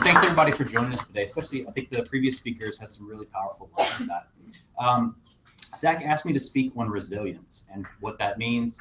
thanks everybody for joining us today, especially I think the previous speakers had some really powerful words on that. Zach asked me to speak on resilience and what that means.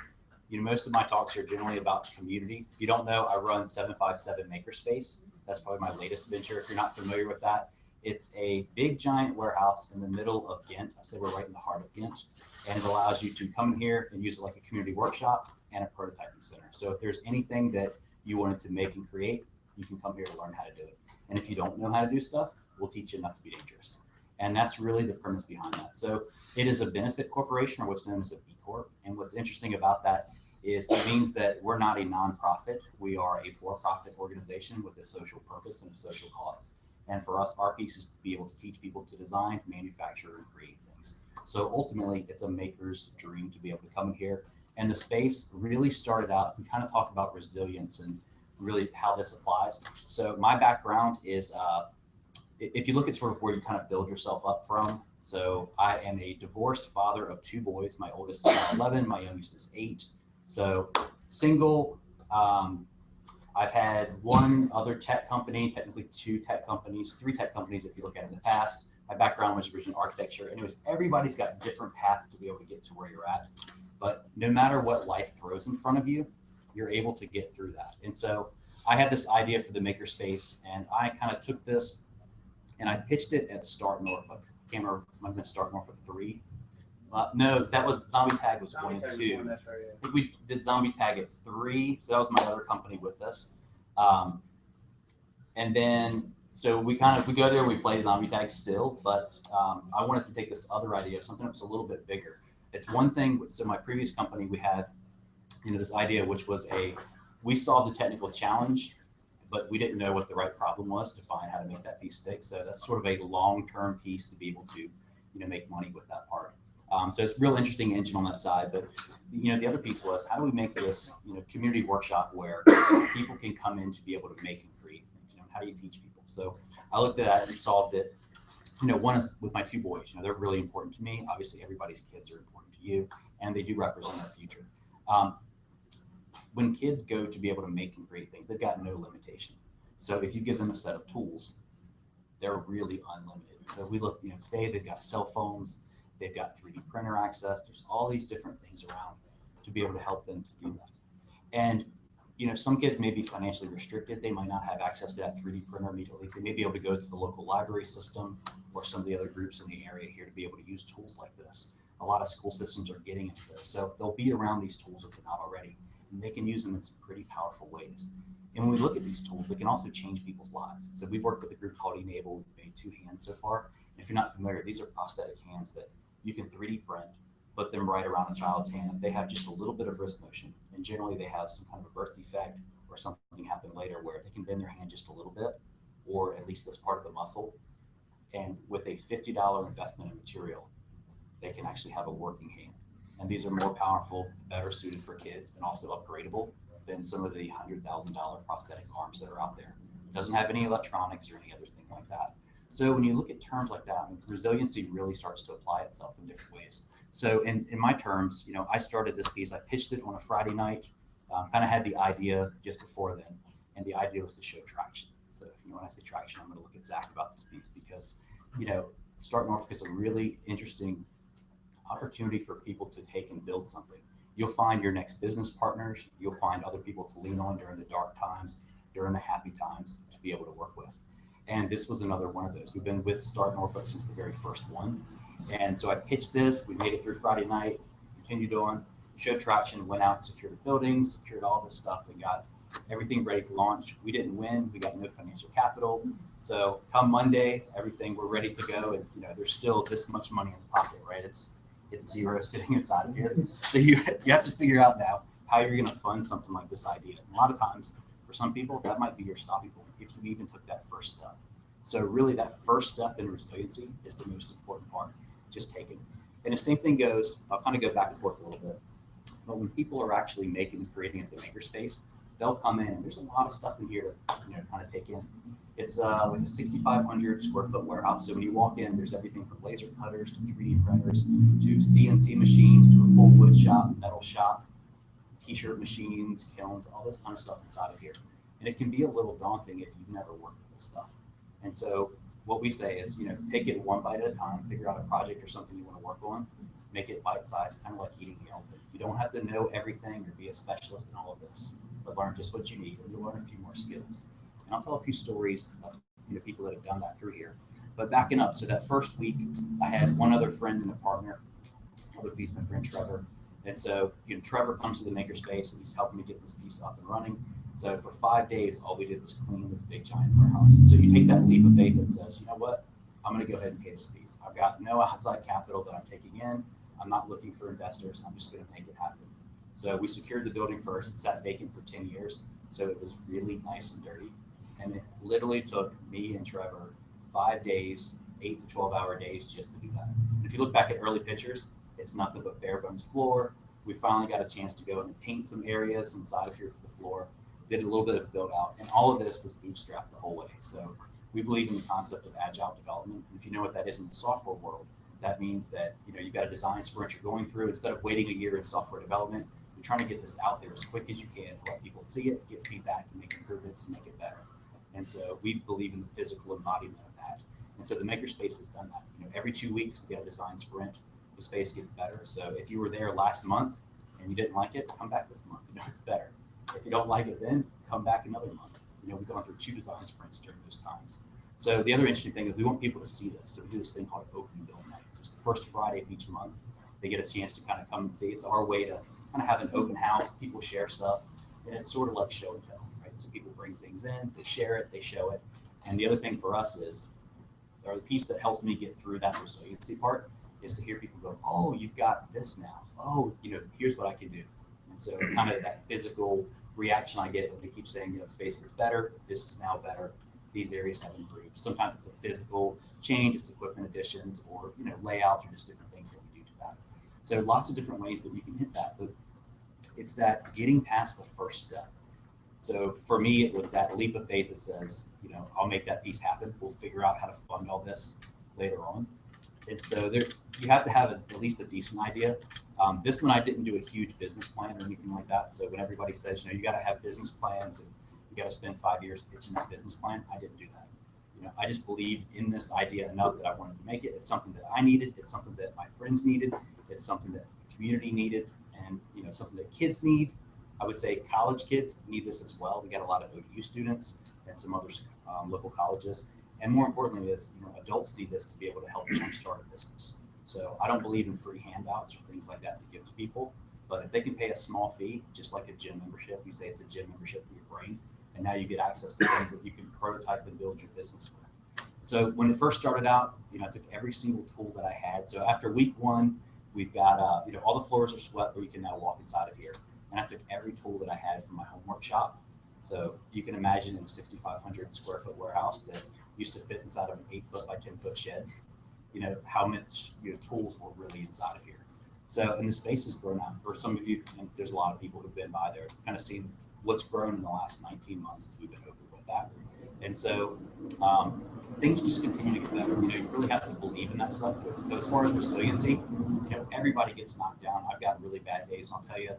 You know, most of my talks are generally about community. If you don't know, I run 757 Makerspace. That's probably my latest venture. If you're not familiar with that, it's a big giant warehouse in the middle of Ghent. I say we're right in the heart of Ghent, and it allows you to come in here and use it like a community workshop and a prototyping center. So if there's anything that you wanted to make and create, you can come here to learn how to do it. And if you don't know how to do stuff, we'll teach you enough to be dangerous. And that's really the premise behind that. So it is a benefit corporation, or what's known as a B Corp. And what's interesting about that is it means that we're not a nonprofit. We are a for-profit organization with a social purpose and a social cause. And for us, our piece is to be able to teach people to design, manufacture, and create things. So ultimately, it's a maker's dream to be able to come in here. And the space really started out, we kind of talk about resilience and really how this applies. So my background is, if you look at sort of where you kind of build yourself up from. So I am a divorced father of 2 boys. My oldest is 11, my youngest is 8. So single. I've had 1 other tech company, technically 2 tech companies, 3 tech companies if you look at it in the past. My background was originally architecture. Anyways, everybody's got different paths to be able to get to where you're at. But no matter what life throws in front of you, you're able to get through that. And so I had this idea for the makerspace, and I kind of took this and I pitched it at Start Norfolk. I can't remember, might have been Start Norfolk 3. No, that was Zombie Tag was 1 and 2. I think we did Zombie Tag at 3, so that was my other company with us. And then, so we go there and we play Zombie Tag still, but I wanted to take this other idea of something that was a little bit bigger. It's one thing, so my previous company, we had, this idea, which was we solved a technical challenge, but we didn't know what the right problem was to find how to make that piece stick. So that's sort of a long-term piece to be able to, make money with that part. So it's a real interesting engine on that side. But, the other piece was, how do we make this, community workshop where people can come in to be able to make and create things? How do you teach people? So I looked at that and solved it. One is with my 2 boys. They're really important to me. Obviously, everybody's kids are important to you, and they do represent our future. When kids go to be able to make and create things, they've got no limitation. So if you give them a set of tools, they're really unlimited. So we look, today they've got cell phones, they've got 3D printer access. There's all these different things around to be able to help them to do that. And, some kids may be financially restricted. They might not have access to that 3D printer immediately. They may be able to go to the local library system or some of the other groups in the area here to be able to use tools like this. A lot of school systems are getting into this. So they'll be around these tools if they're not already. And they can use them in some pretty powerful ways. And when we look at these tools, they can also change people's lives. So we've worked with a group called Enable. We've made 2 hands so far. And if you're not familiar, these are prosthetic hands that you can 3D print, put them right around a child's hand. If they have just a little bit of wrist motion, and generally they have some kind of a birth defect or something happen later where they can bend their hand just a little bit, or at least this part of the muscle. And with a $50 investment in material, they can actually have a working hand. And these are more powerful, better suited for kids, and also upgradable than some of the $100,000 prosthetic arms that are out there. It doesn't have any electronics or any other thing like that. So when you look at terms like that, resiliency really starts to apply itself in different ways. So in my terms, I started this piece, I pitched it on a Friday night, kind of had the idea just before then, and the idea was to show traction. So when I say traction, I'm going to look at Zach about this piece because, Start Norfolk is a really interesting opportunity for people to take and build something. You'll find your next business partners. You'll find other people to lean on during the dark times, during the happy times to be able to work with. And this was another one of those. We've been with Start Norfolk since the very first one. And so I pitched this. We made it through Friday night, continued on, showed traction, went out, secured a building, secured all this stuff, and got everything ready for launch. We didn't win. We got no financial capital. So come Monday, we're ready to go. And, there's still this much money in the pocket, right? It's zero sitting inside of here. So you have to figure out now how you're going to fund something like this idea. And a lot of times, for some people, that might be your stopping point if you even took that first step. So really that first step in resiliency is the most important part, just take it. And the same thing goes, I'll kind of go back and forth a little bit, but when people are actually making and creating at the makerspace, they'll come in and there's a lot of stuff in here to kind of take in. It's like a 6,500 square foot warehouse. So when you walk in, there's everything from laser cutters to 3D printers to CNC machines to a full wood shop, metal shop, t-shirt machines, kilns, all this kind of stuff inside of here. And it can be a little daunting if you've never worked with this stuff. And so what we say is, take it one bite at a time, figure out a project or something you want to work on, make it bite-sized, kind of like eating the elephant. You don't have to know everything or be a specialist in all of this, but learn just what you need, and you'll learn a few more skills. And I'll tell a few stories of people that have done that through here. But backing up, so that first week, I had one other friend and a partner, another piece, my friend Trevor. And so, Trevor comes to the makerspace and he's helping me get this piece up and running. So for 5 days, all we did was clean this big giant warehouse. So you take that leap of faith that says, you know what, I'm going to go ahead and pay this piece. I've got no outside capital that I'm taking in. I'm not looking for investors. I'm just going to make it happen. So we secured the building first. It sat vacant for 10 years. So it was really nice and dirty. And it literally took me and Trevor 5 days, 8 to 12-hour days just to do that. And if you look back at early pictures, it's nothing but bare bones floor. We finally got a chance to go in and paint some areas inside of here for the floor. Did a little bit of build out, and all of this was bootstrapped the whole way. So we believe in the concept of agile development. And if you know what that is in the software world, that means that you've got a design sprint you're going through. Instead of waiting a year in software development, you're trying to get this out there as quick as you can to let people see it, get feedback, and make improvements and make it better. And so we believe in the physical embodiment of that. And so the makerspace has done that. Every 2 weeks we get a design sprint. The space gets better. So if you were there last month and you didn't like it, come back this month. It's better. If you don't like it, then come back another month. We've gone through 2 design sprints during those times. So the other interesting thing is we want people to see this. So we do this thing called open build night. So it's the first Friday of each month. They get a chance to kind of come and see. It's our way to kind of have an open house. People share stuff, and it's sort of like show and tell, right? So people bring things in, they share it, they show it. And the other thing for us is, or the piece that helps me get through that resiliency part, is to hear people go, oh, you've got this now. Oh, here's what I can do. And so kind of that physical reaction I get when they keep saying, space gets better, this is now better, these areas have improved. Sometimes it's a physical change, it's equipment additions, or layouts, or just different things that we do to that. So lots of different ways that you can hit that, but it's that getting past the first step. So for me, it was that leap of faith that says, I'll make that piece happen. We'll figure out how to fund all this later on. And so you have to have at least a decent idea. This one, I didn't do a huge business plan or anything like that. So when everybody says, you got to have business plans and you got to spend 5 years pitching that business plan, I didn't do that. I just believed in this idea enough that I wanted to make it. It's something that I needed. It's something that my friends needed. It's something that the community needed, and something that kids need. I would say college kids need this as well. We got a lot of ODU students and some other local colleges. And more importantly is, adults need this to be able to help jumpstart a business. So I don't believe in free handouts or things like that to give to people, but if they can pay a small fee, just like a gym membership, we say it's a gym membership for your brain, and now you get access to things that you can prototype and build your business with. So when it first started out, I took every single tool that I had. So after week 1, we've got, all the floors are swept where you can now walk inside of here. And I took every tool that I had from my home workshop. So you can imagine in a 6,500 square foot warehouse that used to fit inside of an 8 foot by 10 foot shed, how much tools were really inside of here. So, and the space has grown out. For some of you, and there's a lot of people who've been by there, kind of seen what's grown in the last 19 months as we've been open with that. And so things just continue to get better. You really have to believe in that stuff. So as far as resiliency, everybody gets knocked down. I've got really bad days, and I'll tell you,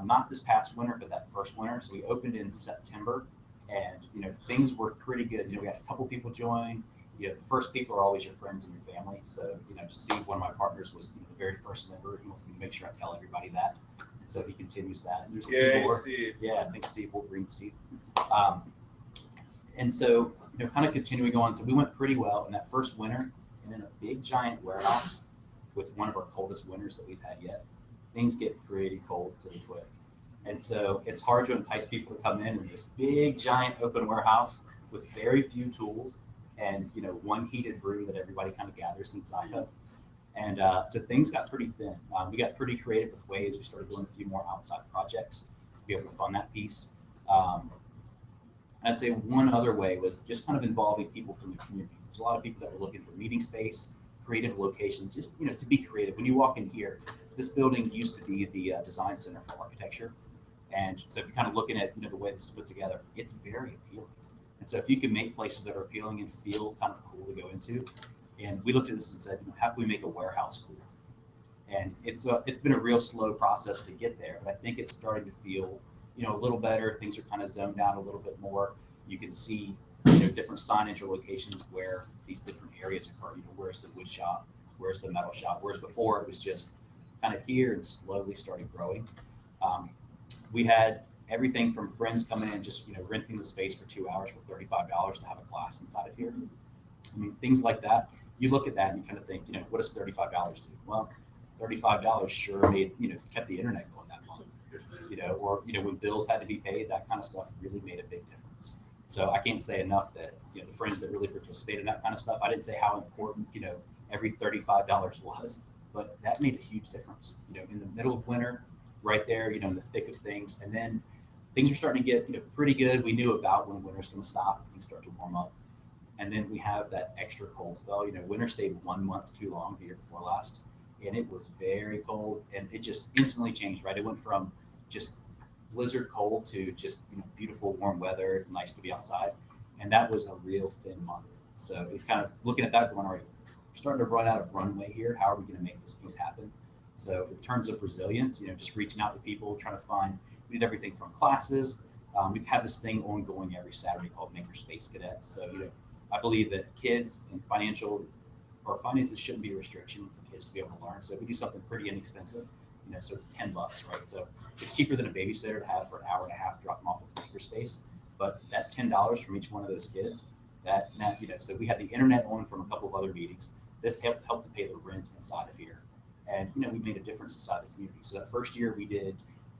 not this past winter, but that first winter. So we opened in September, and things were pretty good. We had a couple people join. The first people are always your friends and your family. So Steve, one of my partners, was the very first member. He wants me to make sure I tell everybody that, and so he continues that. And there's a few more. Steve. Yeah, I think Steve Wolverine, Steve. And so kind of continuing on. So we went pretty well in that first winter, and in a big giant warehouse with one of our coldest winters that we've had yet. Things get pretty cold pretty quick. And so it's hard to entice people to come in this big, giant open warehouse with very few tools and, one heated room that everybody kind of gathers inside of. And so things got pretty thin. We got pretty creative with ways. We started doing a few more outside projects to be able to fund that piece. I'd say one other way was just kind of involving people from the community. There's a lot of people that were looking for meeting space, creative locations, just to be creative. When you walk in here, this building used to be the design center for architecture, and so if you're kind of looking at the way this is put together, it's very appealing. And so if you can make places that are appealing and feel kind of cool to go into, and we looked at this and said, how can we make a warehouse cool? And it's been a real slow process to get there, but I think it's starting to feel a little better. Things are kind of zoned out a little bit more. You can see, different signage or locations where these different areas occur. Where's the wood shop? Where's the metal shop? Whereas before it was just kind of here and slowly started growing. We had everything from friends coming in, just, renting the space for 2 hours for $35 to have a class inside of here. I mean, things like that. You look at that and you kind of think, what does $35 do? Well, $35 sure made, kept the internet going that month, or, when bills had to be paid, that kind of stuff really made a big difference. So I can't say enough that, the friends that really participate in that kind of stuff, I didn't say how important, every $35 was, but that made a huge difference, in the middle of winter, right there, in the thick of things. And then things were starting to get, pretty good. We knew about when winter's going to stop, things start to warm up. And then we have that extra cold spell. Winter stayed 1 month too long the year before last, and it was very cold, and it just instantly changed, right? It went from just blizzard cold to just, beautiful warm weather, nice to be outside. And that was a real thin month. So it's kind of looking at that going, all right, we're starting to run out of runway here. How are we going to make this piece happen? So in terms of resilience, just reaching out to people, trying to find, we did everything from classes. We have this thing ongoing every Saturday called Makerspace Cadets. So, I believe that kids and finances shouldn't be a restriction for kids to be able to learn. So we do something pretty inexpensive, so it's $10, right? So it's cheaper than a babysitter to have for an hour and a half, drop them off at Makerspace. But that $10 from each one of those kids, so we had the internet on from a couple of other meetings. This helped to pay the rent inside of here. And, we made a difference inside the community. So that first year we did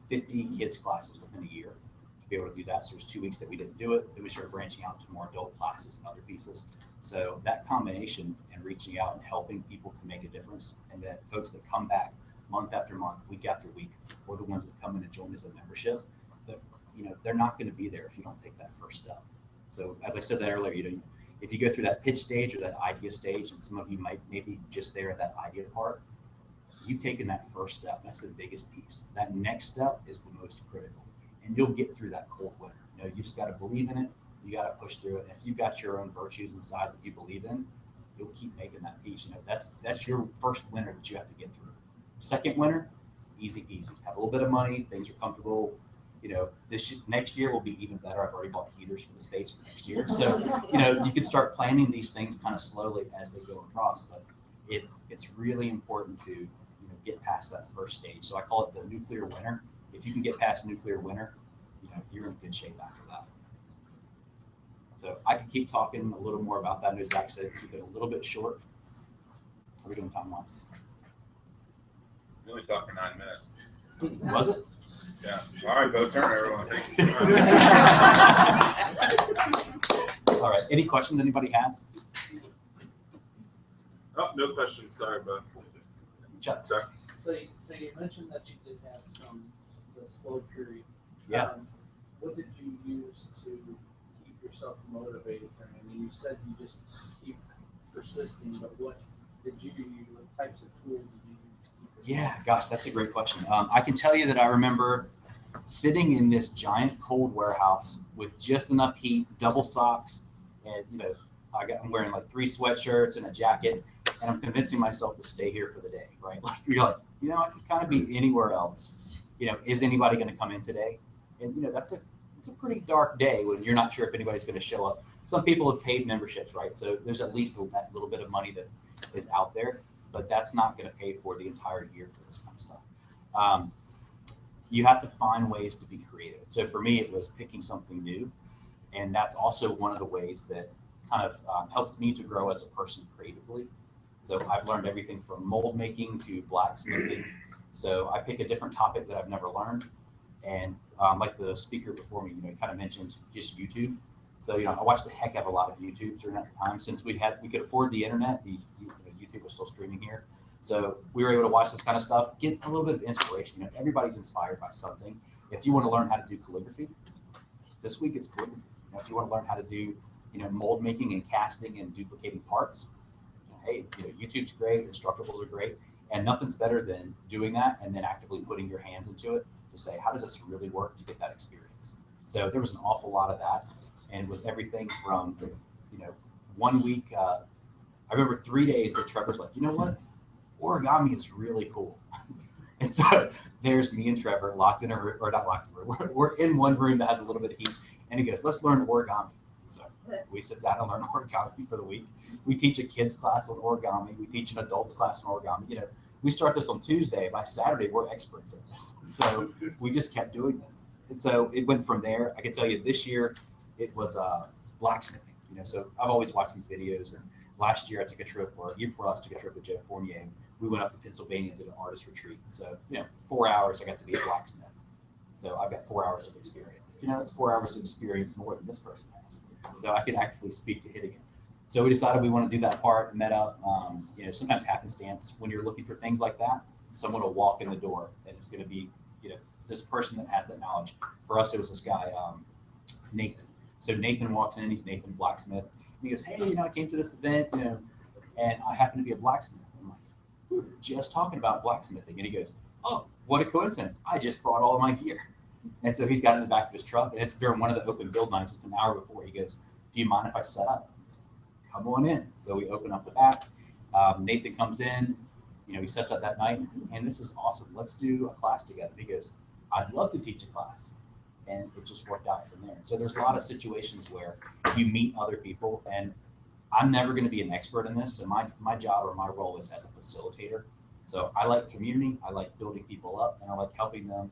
50 kids classes within a year to be able to do that. So there's 2 weeks that we didn't do it. Then we started branching out to more adult classes and other pieces. So that combination and reaching out and helping people to make a difference, and that folks that come back month after month, week after week, or the ones that come in and join as a membership, that, they're not going to be there if you don't take that first step. So as I said that earlier, if you go through that pitch stage or that idea stage, and some of you might maybe just there at that idea part, you've taken that first step. That's the biggest piece. That next step is the most critical. And you'll get through that cold winter. You just got to believe in it. You got to push through it. And if you've got your own virtues inside that you believe in, you'll keep making that piece. That's your first winter that you have to get through. Second winter, easy peasy. Have a little bit of money. Things are comfortable. Next year will be even better. I've already bought heaters for the space for next year. So, you can start planning these things kind of slowly as they go across. But it's really important to, get past that first stage. So I call it the nuclear winter. If you can get past nuclear winter, you're in good shape after that. So I could keep talking a little more about that. I know Zach said keep it a little bit short. How are we doing time-wise? We only talked for 9 minutes. Was it? Yeah. All right, Beau, turn everyone. Thank you. All right. Any questions anybody has? Oh, no questions. Sorry, Beau. Chuck. So you mentioned that you did have the slow period. Yeah. What did you use to keep yourself motivated? I mean, you said you just keep persisting, but what did you use? What types of tools did you use to keep yourself? Yeah, gosh, that's a great question. I can tell you that I remember sitting in this giant cold warehouse with just enough heat, double socks, and I'm wearing like 3 sweatshirts and a jacket, and I'm convincing myself to stay here for the day, right? Like you're like, I could kind of be anywhere else. Is anybody going to come in today? And it's a pretty dark day when you're not sure if anybody's going to show up. Some people have paid memberships, right? So there's at least that little bit of money that is out there, but that's not going to pay for the entire year for this kind of stuff. You have to find ways to be creative. So for me, it was picking something new, and that's also one of the ways that kind of helps me to grow as a person creatively. So I've learned everything from mold making to blacksmithing. So I pick a different topic that I've never learned. And like the speaker before me, kind of mentioned just YouTube. So, I watched the heck out of a lot of YouTubes during that time. Since we could afford the internet, YouTube was still streaming here. So we were able to watch this kind of stuff, get a little bit of inspiration. Everybody's inspired by something. If you want to learn how to do calligraphy, this week it's calligraphy. If you want to learn how to do, mold making and casting and duplicating parts, hey, YouTube's great, Instructables are great, and nothing's better than doing that and then actively putting your hands into it to say, how does this really work to get that experience? So there was an awful lot of that, and it was everything from, 1 week. I remember 3 days that Trevor's like, you know what? Origami is really cool. And so there's me and Trevor locked in a room, or not locked in a room. We're in one room that has a little bit of heat. And he goes, let's learn origami. So we sit down and learn origami for the week. We teach a kids class on origami. We teach an adults class on origami. You know, we start this on Tuesday. By Saturday, we're experts in this. So we just kept doing this. And so it went from there. I can tell you this year it was blacksmithing. You know, so I've always watched these videos. And last year I took a trip, or year before last, I took a trip with Joe Fournier. We went up to Pennsylvania and did an artist retreat. So, you know, 4 hours I got to be a blacksmith. So I've got 4 hours of experience. You know, it's 4 hours of experience more than this person has. So I could actively speak to hitting it. So we decided we want to do that part, met up. You know, sometimes happenstance when you're looking for things like that, someone will walk in the door and it's going to be, you know, this person that has that knowledge. For us, it was this guy, Nathan. So Nathan walks in, he's Nathan Blacksmith. And he goes, hey, you know, I came to this event, you know, and I happen to be a blacksmith. I'm like, we were just talking about blacksmithing. And he goes, oh, what a coincidence. I just brought all of my gear. And so he's got in the back of his truck, and it's during one of the open build nights, just an hour before. He goes, do you mind if I set up? Come on in. So we open up the back. Nathan comes in, you know, he sets up that night, and this is awesome. Let's do a class together. He goes, I'd love to teach a class. And it just worked out from there. So there's a lot of situations where you meet other people, and I'm never going to be an expert in this. So my job or my role is as a facilitator. So I like community. I like building people up, and I like helping them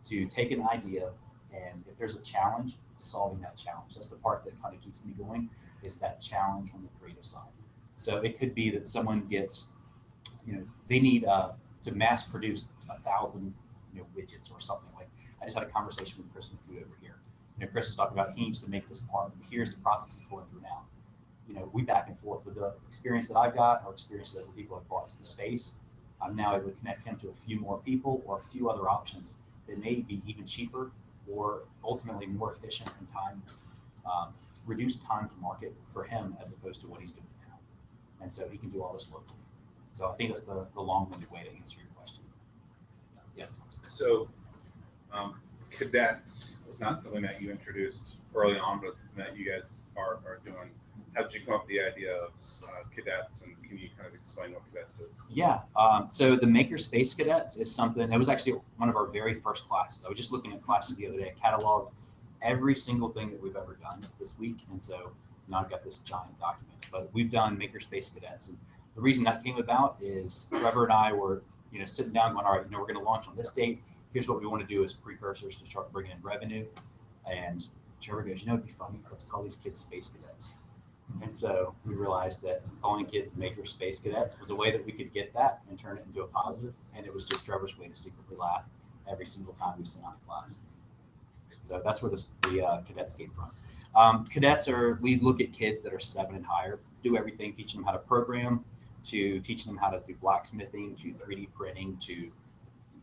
to take an idea, and if there's a challenge, solving that challenge. That's the part that kind of keeps me going, is that challenge on the creative side. So it could be that someone gets, you know, they need to mass produce 1,000, you know, widgets or something. Like I just had a conversation with Chris McHugh over here. You know, Chris is talking about he needs to make this part. Here's the process he's going through now. You know, we back and forth with the experience that I've got or experience that other people have brought to the space. I'm now able to connect him to a few more people or a few other options that may be even cheaper or ultimately more efficient in time, reduced time to market for him as opposed to what he's doing now. And so he can do all this locally. So I think that's the long-winded way to answer your question. Yes. So cadets was not something that you introduced early on, but it's something that you guys are doing. How did you come up with the idea of cadets, and can you kind of explain what cadets is? Yeah, so the Makerspace Cadets is something that was actually one of our very first classes. I was just looking at classes the other day, cataloged every single thing that we've ever done this week, and so now I've got this giant document. But we've done Makerspace Cadets, and the reason that came about is Trevor and I were, you know, sitting down going, all right, you know, we're going to launch on this date. Here's what we want to do as precursors to start bringing in revenue. And Trevor goes, you know, it'd be funny. Let's call these kids Space Cadets. And so we realized that calling kids Makerspace Cadets was a way that we could get that and turn it into a positive. And it was just Trevor's way to secretly laugh every single time we sent out a class. So that's where the cadets came from. Cadets we look at kids that are 7 and higher, do everything, teaching them how to program, to teaching them how to do blacksmithing, to 3D printing, to, you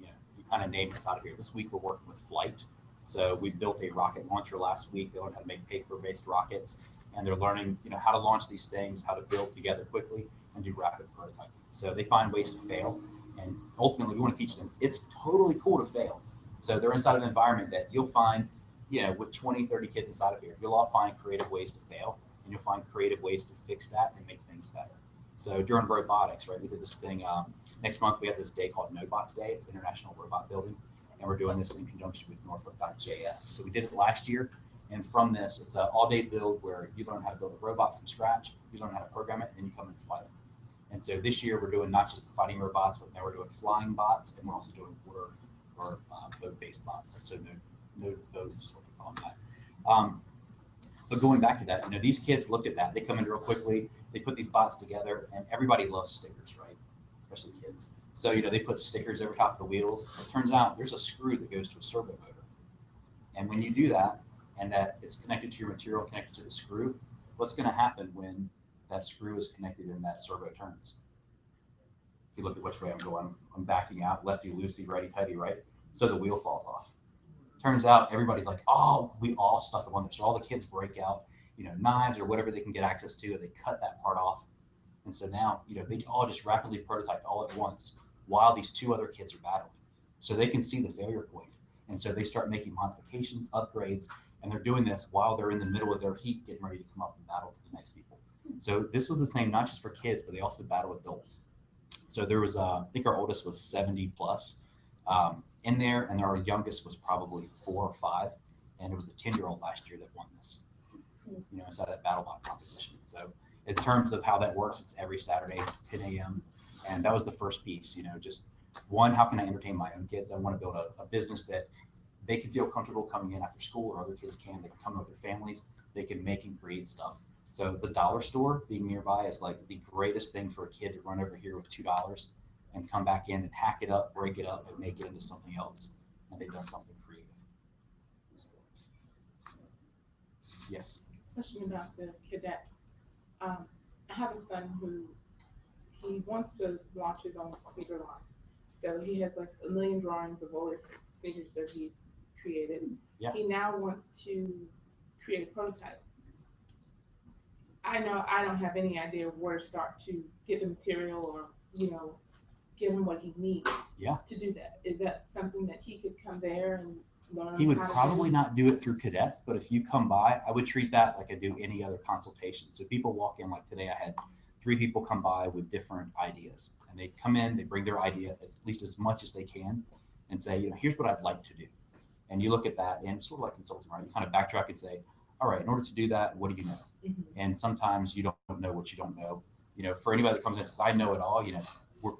know, you kind of name this out of here. This week we're working with flight. So we built a rocket launcher last week. They learned how to make paper-based rockets. And they're learning, you know, how to launch these things, how to build together quickly, and do rapid prototyping. So they find ways to fail, and ultimately we want to teach them it's totally cool to fail. So they're inside of an environment that you'll find, you know, with 20, 30 kids inside of here, you'll all find creative ways to fail, and you'll find creative ways to fix that and make things better. So during robotics, right, we did this thing. Next month we have this day called NoBots Day. It's International Robot Building, and we're doing this in conjunction with Norfolk.js. So we did it last year. And from this, it's an all-day build where you learn how to build a robot from scratch, you learn how to program it, and then you come and fight it. And so this year we're doing not just the fighting robots, but now we're doing flying bots, and we're also doing water or boat-based bots. So no boats is what they call that. But going back to that, you know, these kids looked at that. They come in real quickly. They put these bots together, and everybody loves stickers, right? Especially kids. So, you know, they put stickers over top of the wheels. It turns out there's a screw that goes to a servo motor. And when you do that, and that it's connected to your material, connected to the screw, what's going to happen when that screw is connected and that servo turns? If you look at which way I'm going, I'm backing out, lefty loosey, righty tighty, right? So the wheel falls off. Turns out everybody's like, oh, we all stuck up on this. So all the kids break out, you know, knives or whatever they can get access to, and they cut that part off. And so now, you know, they all just rapidly prototyped all at once while these two other kids are battling. So they can see the failure point. And so they start making modifications, upgrades, and they're doing this while they're in the middle of their heat, getting ready to come up and battle to the next people. So this was the same, not just for kids, but they also battle adults. So there was, I think our oldest was 70 plus. in there, and our youngest was probably 4 or 5, and it was a 10-year-old last year that won this. Inside that battle bot competition. So in terms of how that works, it's every Saturday, 10 a.m. And that was the first piece. Just one, how can I entertain my own kids? I want to build a business that they can feel comfortable coming in after school, or other kids can. They can come with their families. They can make and create stuff. So the dollar store being nearby is like the greatest thing for a kid to run over here with $2 and come back in and hack it up, break it up, and make it into something else. And they've done something creative. Yes. Question about the cadets. I have a son who he wants to launch his own sneaker line. So he has like a million drawings of all his sneakers that he's created. Yeah. He now wants to create a prototype. I know I don't have any idea where to start to get the material or, give him what he needs to do that. Is that something that he could come there and learn? He would probably not do it through cadets, but if you come by, I would treat that like I do any other consultation. So people walk in, like today I had 3 people come by with different ideas, and they come in, they bring their idea at least as much as they can and say, here's what I'd like to do. And you look at that, and sort of like consulting, right? You kind of backtrack and say, all right, in order to do that, what do you know? Mm-hmm. And sometimes you don't know what you don't know. For anybody that comes in and says, I know it all,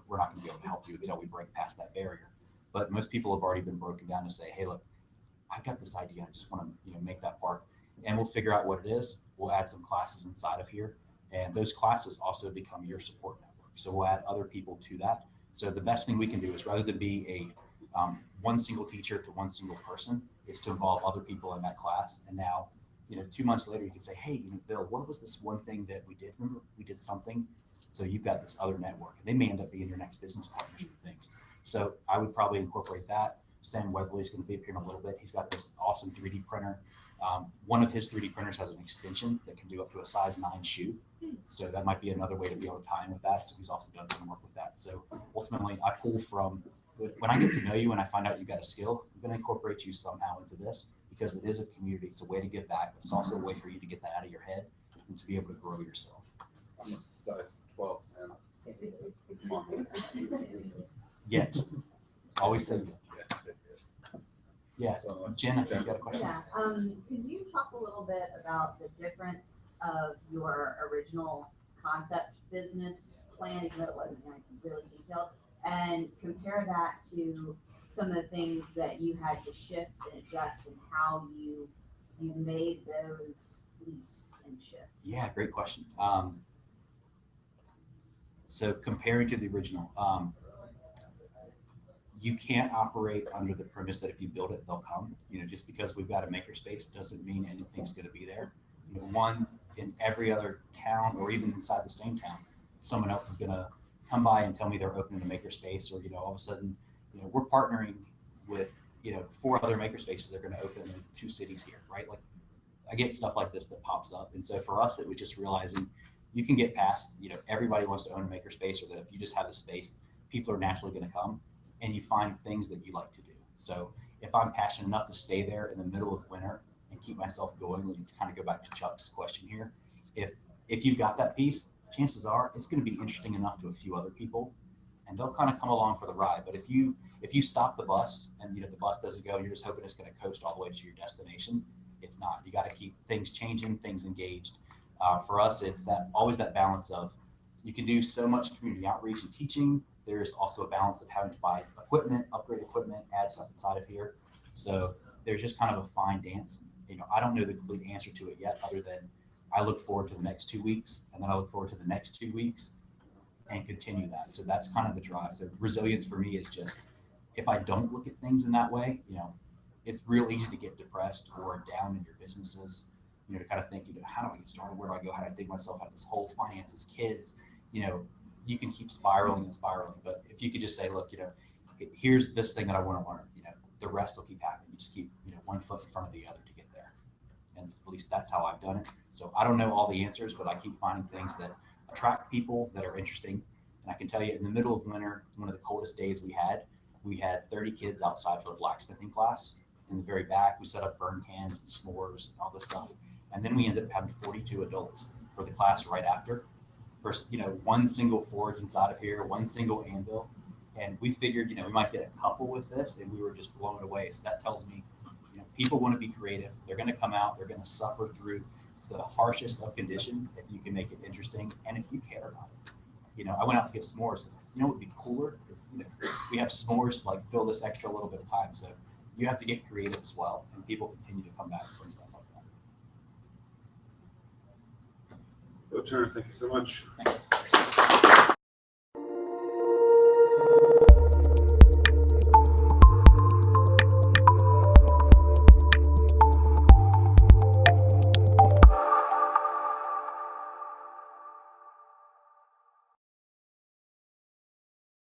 we're not going to be able to help you until we break past that barrier. But most people have already been broken down to say, hey, look, I've got this idea. I just want to, make that part, and we'll figure out what it is. We'll add some classes inside of here, and those classes also become your support network. So we'll add other people to that. So the best thing we can do is, rather than be a one single teacher to one single person, is to involve other people in that class. And now, 2 months later, you can say, hey, Bill, what was this one thing that we did? Remember, we did something. So you've got this other network, and they may end up being your next business partners for things. So I would probably incorporate that. Sam Weatherly's going to be up here in a little bit. He's got this awesome 3D printer. One of his 3D printers has an extension that can do up to a size 9 shoe. So that might be another way to be able to tie in with that. So he's also done some work with that. So ultimately, I pull from, when I get to know you and I find out you've got a skill, I'm going to incorporate you somehow into this, because it is a community. It's a way to give back, but it's also a way for you to get that out of your head and to be able to grow yourself. I'm a size 12, Sam. Yet. Always say yet. Yeah. So, Jen, I think you got a question. Yeah. Could you talk a little bit about the difference of your original concept business plan, even though it wasn't really detailed, and compare that to some of the things that you had to shift and adjust, and how you made those leaps and shifts? Yeah, great question. So comparing to the original, you can't operate under the premise that if you build it, they'll come. Just because we've got a makerspace doesn't mean anything's going to be there. One, in every other town, or even inside the same town, someone else is going to come by and tell me they're opening a makerspace, or all of a sudden, we're partnering with 4 other makerspaces that are going to open in 2 cities here, right? Like, I get stuff like this that pops up, and so for us, it was just realizing you can get past, everybody wants to own a makerspace, or that if you just have a space, people are naturally going to come, and you find things that you like to do. So if I'm passionate enough to stay there in the middle of winter and keep myself going, we kind of go back to Chuck's question here. If you've got that piece, chances are it's going to be interesting enough to a few other people, and they'll kind of come along for the ride. But if you stop the bus and the bus doesn't go, and you're just hoping it's going to coast all the way to your destination, it's not. You got to keep things changing, things engaged. For us, it's always that balance of, you can do so much community outreach and teaching. There's also a balance of having to buy equipment, upgrade equipment, add stuff inside of here. So there's just kind of a fine dance. I don't know the complete answer to it yet, other than I look forward to the next 2 weeks, and then I look forward to the next 2 weeks, and continue that. So that's kind of the drive. So resilience for me is just, if I don't look at things in that way, it's real easy to get depressed or down in your businesses, to kind of think, how do I get started? Where do I go? How do I dig myself out of this whole finances, kids? You can keep spiraling and spiraling. But if you could just say, look, here's this thing that I want to learn, the rest will keep happening. You just keep, one foot in front of the other to get there. And at least that's how I've done it. So I don't know all the answers, but I keep finding things that attract people, that are interesting. And I can tell you, in the middle of winter, one of the coldest days we had 30 kids outside for a blacksmithing class. In the very back, we set up burn cans and s'mores and all this stuff. And then we ended up having 42 adults for the class right after. First, one single forge inside of here, one single anvil. And we figured, we might get a couple with this, and we were just blown away. So that tells me, people want to be creative. They're going to come out. They're going to suffer through the harshest of conditions if you can make it interesting and if you care about it. I went out to get s'mores. It's, what would be cooler is, we have s'mores to like fill this extra little bit of time. So you have to get creative as well, and people continue to come back from stuff like that. Beau Turner, thank you so much. Thanks.